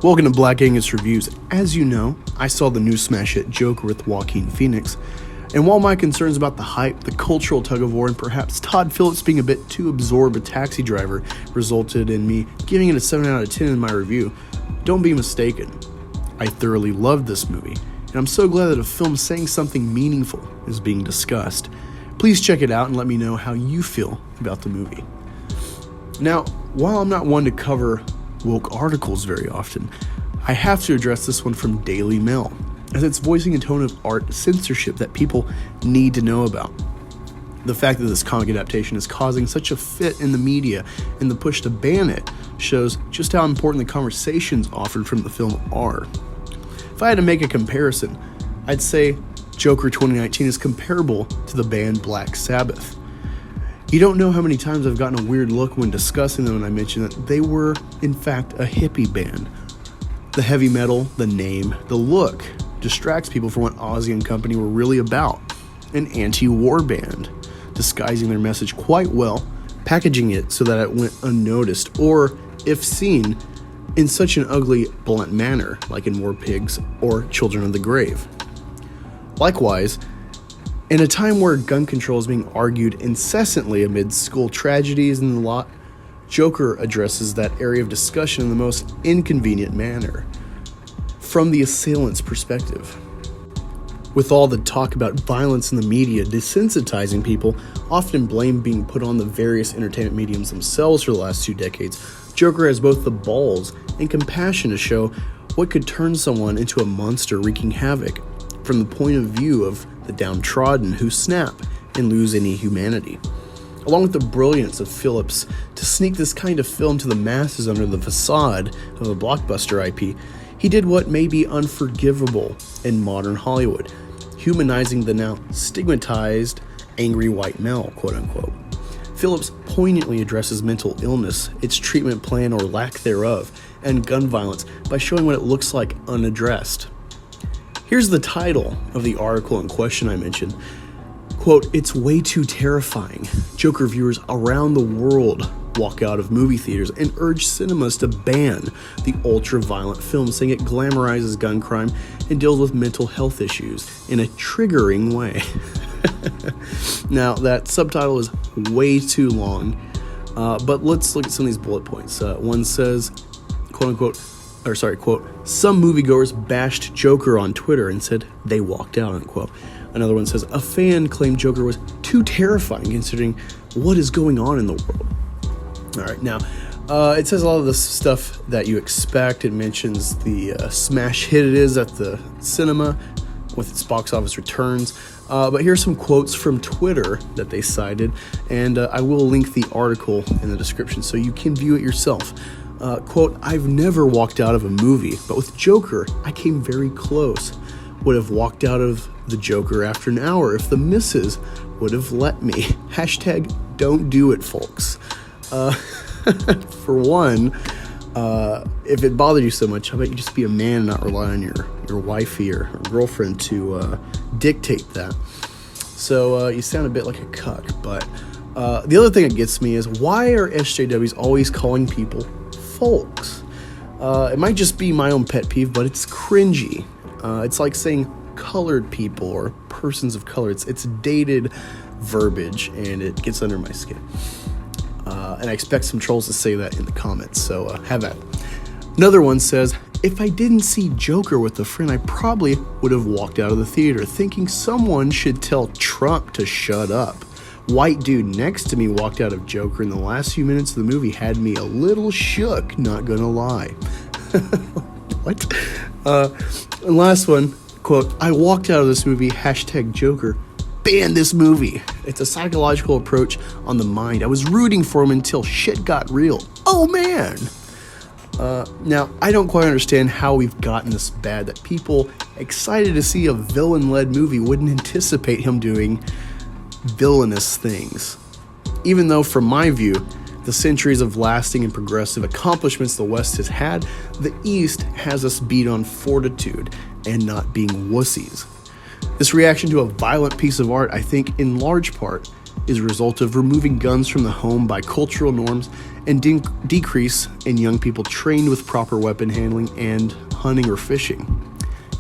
Welcome to Black Angus Reviews. As you know, I saw the new smash hit Joker with Joaquin Phoenix, and while my concerns about the hype, the cultural tug-of-war, and perhaps Todd Phillips being a bit too absorbed a taxi driver resulted in me giving it a 7 out of 10 in my review, don't be mistaken. I thoroughly loved this movie, and I'm so glad that a film saying something meaningful is being discussed. Please check it out and let me know how you feel about the movie. Now, while I'm not one to cover woke articles very often, I have to address this one from Daily Mail, as it's voicing a tone of art censorship that people need to know about. The fact that this comic adaptation is causing such a fit in the media and the push to ban it shows just how important the conversations offered from the film are. If I had to make a comparison, I'd say Joker 2019 is comparable to the band Black Sabbath. You don't know how many times I've gotten a weird look when discussing them when I mention that they were, in fact, a hippie band. The heavy metal, the name, the look distracts people from what Ozzy and company were really about. An anti-war band, disguising their message quite well, packaging it so that it went unnoticed, or, if seen, in such an ugly, blunt manner, like in War Pigs or Children of the Grave. Likewise, in a time where gun control is being argued incessantly amid school tragedies and the lot, Joker addresses that area of discussion in the most inconvenient manner, from the assailant's perspective. With all the talk about violence in the media desensitizing people, often blame being put on the various entertainment mediums themselves for the last 2 decades, Joker has both the balls and compassion to show what could turn someone into a monster wreaking havoc from the point of view of the downtrodden who snap and lose any humanity. Along with the brilliance of Phillips to sneak this kind of film to the masses under the facade of a blockbuster IP, he did what may be unforgivable in modern Hollywood, humanizing the now stigmatized angry white male, quote-unquote. Phillips poignantly addresses mental illness, its treatment plan or lack thereof, and gun violence by showing what it looks like unaddressed. Here's the title of the article in question I mentioned. Quote, "It's way too terrifying. Joker viewers around the world walk out of movie theaters and urge cinemas to ban the ultra-violent film, saying it glamorizes gun crime and deals with mental health issues in a triggering way." Now, that subtitle is way too long, but let's look at some of these bullet points. One says, quote, "Some moviegoers bashed Joker on Twitter and said they walked out," unquote. Another one says, "A fan claimed Joker was too terrifying considering what is going on in the world." All right, now, it says a lot of the stuff that you expect. It mentions the smash hit it is at the cinema with its box office returns. But here's some quotes from Twitter that they cited, and I will link the article in the description so you can view it yourself. Quote, "I've never walked out of a movie, but with Joker, I came very close. Would have walked out of the Joker after an hour if the missus would have let me. Hashtag don't do it, folks." For one, if it bothered you so much, how about you just be a man and not rely on your wifey or girlfriend to dictate that. So you sound a bit like a cuck, but the other thing that gets me is, why are SJWs always calling people folks? It might just be my own pet peeve, but it's cringy. It's like saying colored people or persons of color. It's dated verbiage, and it gets under my skin. And I expect some trolls to say that in the comments, so have at it. Another one says, "If I didn't see Joker with a friend, I probably would have walked out of the theater thinking someone should tell Trump to shut up. White dude next to me walked out of Joker, and the last few minutes of the movie had me a little shook, not gonna lie." What? And last one, quote, "I walked out of this movie, hashtag Joker, ban this movie. It's a psychological approach on the mind. I was rooting for him until shit got real. Oh man." Now, I don't quite understand how we've gotten this bad that people excited to see a villain-led movie wouldn't anticipate him doing villainous things. Even though, from my view, the centuries of lasting and progressive accomplishments the West has had, the East has us beat on fortitude and not being wussies. This reaction to a violent piece of art, I think, in large part, is a result of removing guns from the home by cultural norms and decrease in young people trained with proper weapon handling and hunting or fishing,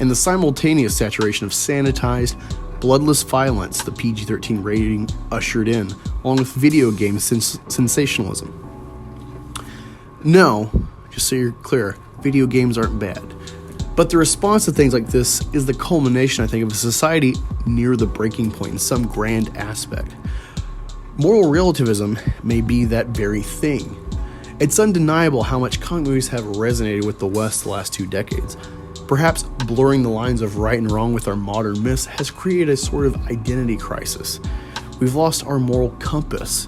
and the simultaneous saturation of sanitized, bloodless violence the PG-13 rating ushered in, along with video game sensationalism. No, just so you're clear, video games aren't bad. But the response to things like this is the culmination, I think, of a society near the breaking point in some grand aspect. Moral relativism may be that very thing. It's undeniable how much comic movies have resonated with the West the last 2 decades. Perhaps blurring the lines of right and wrong with our modern myths has created a sort of identity crisis. We've lost our moral compass.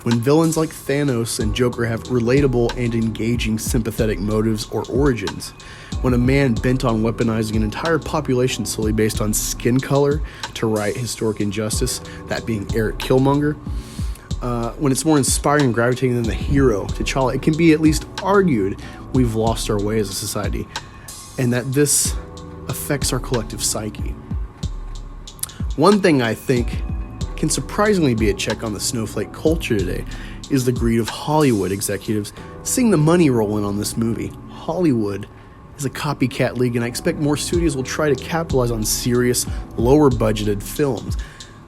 When villains like Thanos and Joker have relatable and engaging sympathetic motives or origins, when a man bent on weaponizing an entire population solely based on skin color to right historic injustice, that being Eric Killmonger, when it's more inspiring and gravitating than the hero, T'Challa, it can be at least argued we've lost our way as a society, and that this affects our collective psyche. One thing I think can surprisingly be a check on the snowflake culture today is the greed of Hollywood executives seeing the money roll in on this movie. Hollywood is a copycat league, and I expect more studios will try to capitalize on serious, lower budgeted films.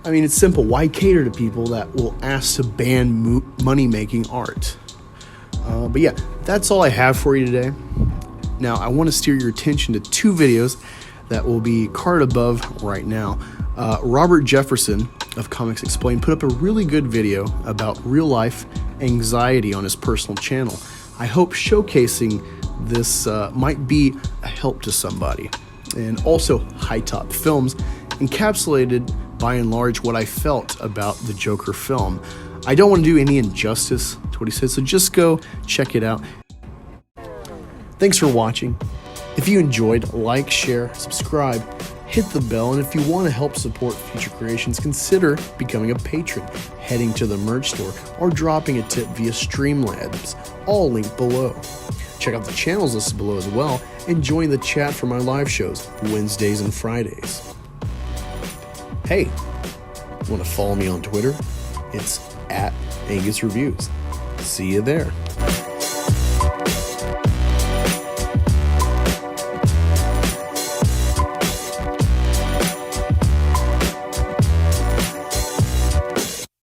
I mean, it's simple. Why cater to people that will ask to ban money-making art? But yeah, that's all I have for you today. Now, I want to steer your attention to 2 videos that will be carded above right now. Robert Jefferson of Comics Explained put up a really good video about real-life anxiety on his personal channel. I hope showcasing this might be a help to somebody. And also, High Top Films encapsulated, by and large, what I felt about the Joker film. I don't want to do any injustice to what he said, so just go check it out. Thanks for watching. If you enjoyed, like, share, subscribe, hit the bell, and if you want to help support future creations, consider becoming a patron, heading to the merch store, or dropping a tip via STREAMLABS, all linked below. Check out the channels listed below as well, and join the chat for my live shows, Wednesdays and Fridays. Hey, want to follow me on Twitter? It's @AngusReviews. See you there.